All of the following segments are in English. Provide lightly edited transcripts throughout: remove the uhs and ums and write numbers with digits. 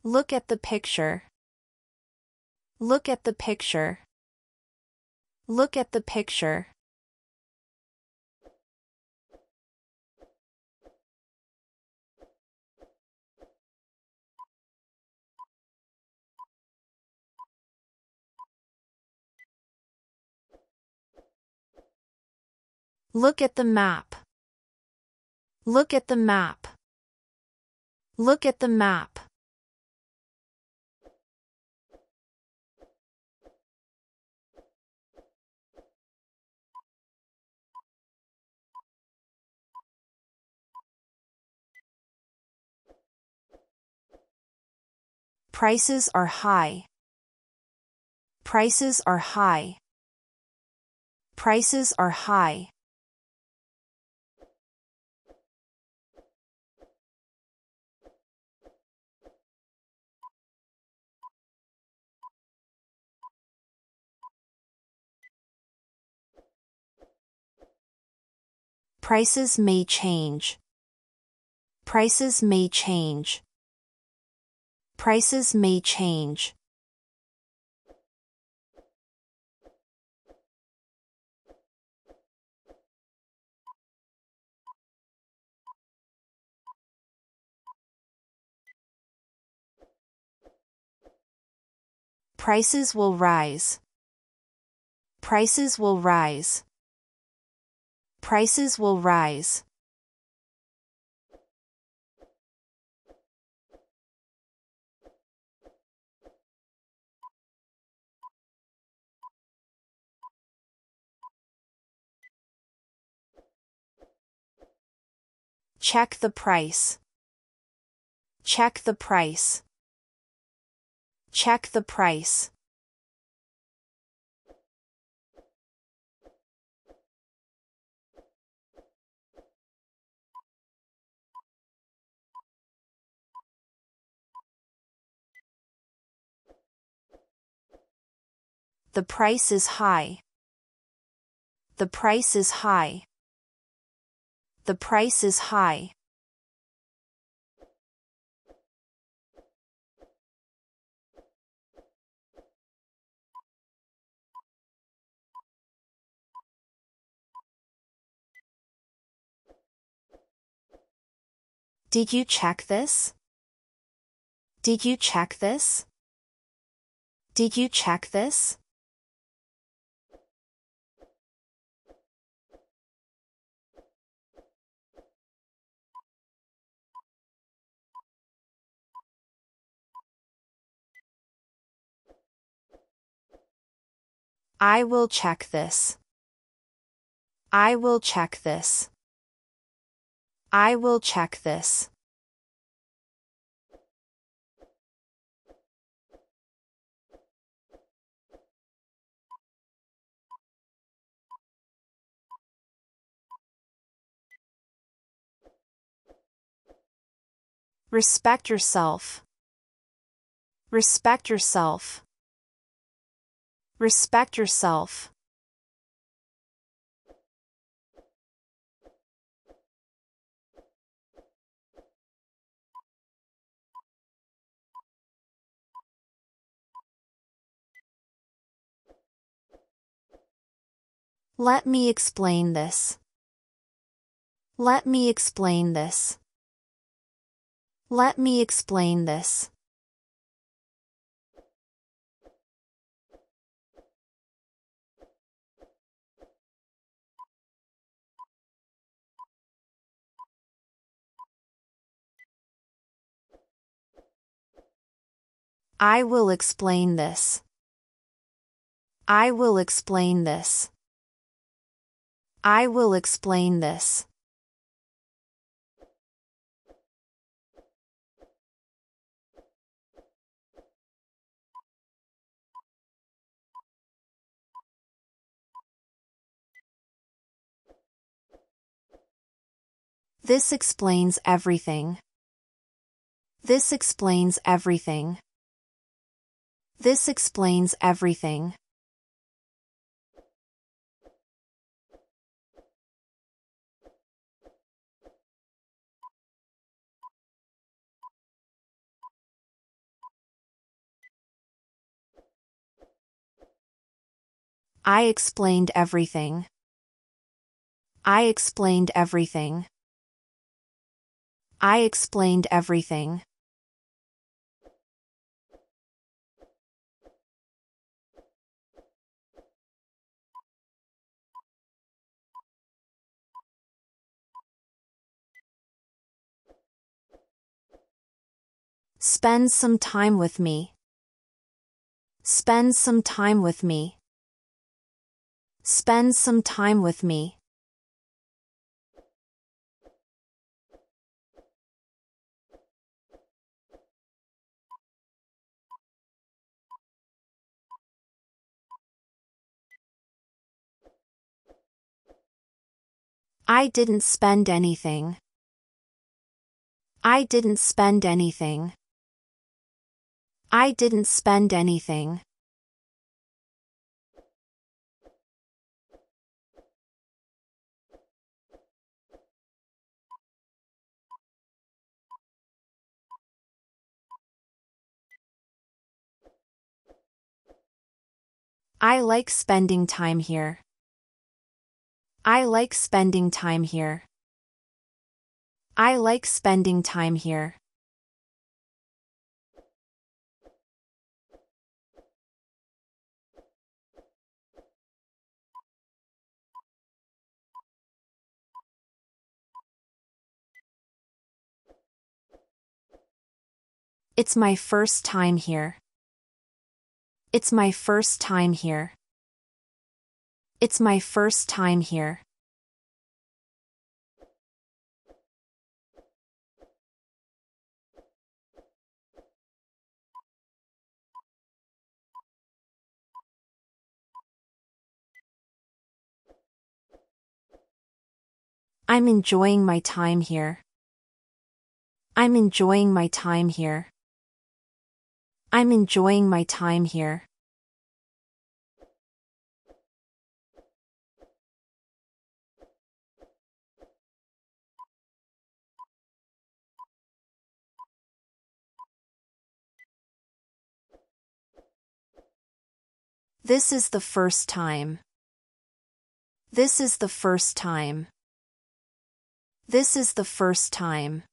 Look at the picture. Look at the picture. Look at the picture. Look at the map. Look at the map. Look at the map. Prices are high. Prices are high. Prices are high. Prices may change. Prices may change. Prices may change. Prices will rise. Prices will rise. Prices will rise. Check the price. Check the price. Check the price. The price is high. The price is high. The price is high. Did you check this? Did you check this? Did you check this? I will check this. I will check this. I will check this. Respect yourself. Respect yourself. Respect yourself. Let me explain this. Let me explain this. Let me explain this. I will explain this. I will explain this. I will explain this. This explains everything. This explains everything. This explains everything. I explained everything. I explained everything. I explained everything. Spend some time with me. Spend some time with me. Spend some time with me. I didn't spend anything. I didn't spend anything. I didn't spend anything. I like spending time here. I like spending time here. I like spending time here. It's my first time here. It's my first time here. It's my first time here. I'm enjoying my time here. I'm enjoying my time here. I'm enjoying my time here. This is the first time. This is the first time. This is the first time.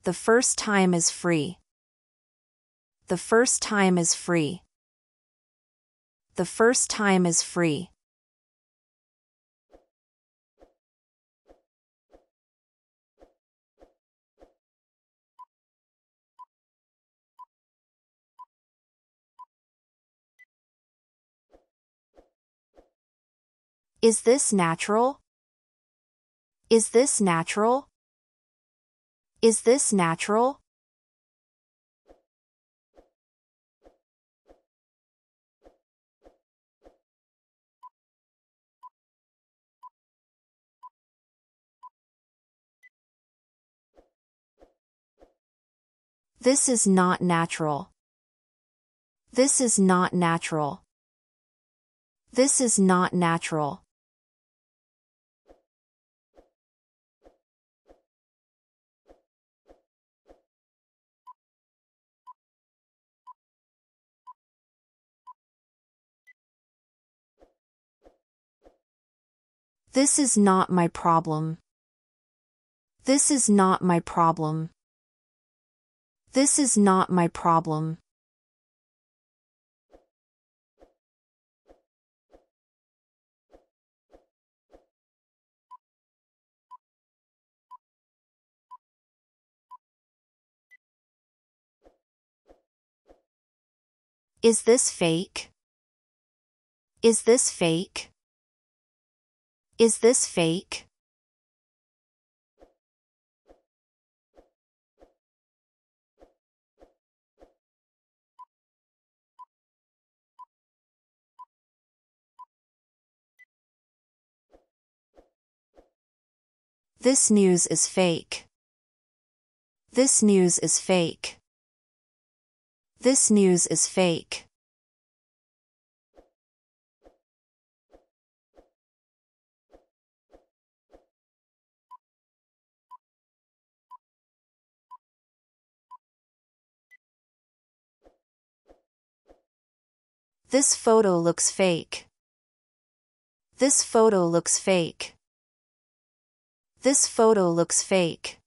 The first time is free. The first time is free. The first time is free. Is this natural? Is this natural? Is this natural? This is not natural. This is not natural. This is not natural. This is not my problem. This is not my problem. This is not my problem. Is this fake? Is this fake? Is this fake? This news is fake. This news is fake. This news is fake. This photo looks fake. This photo looks fake. This photo looks fake.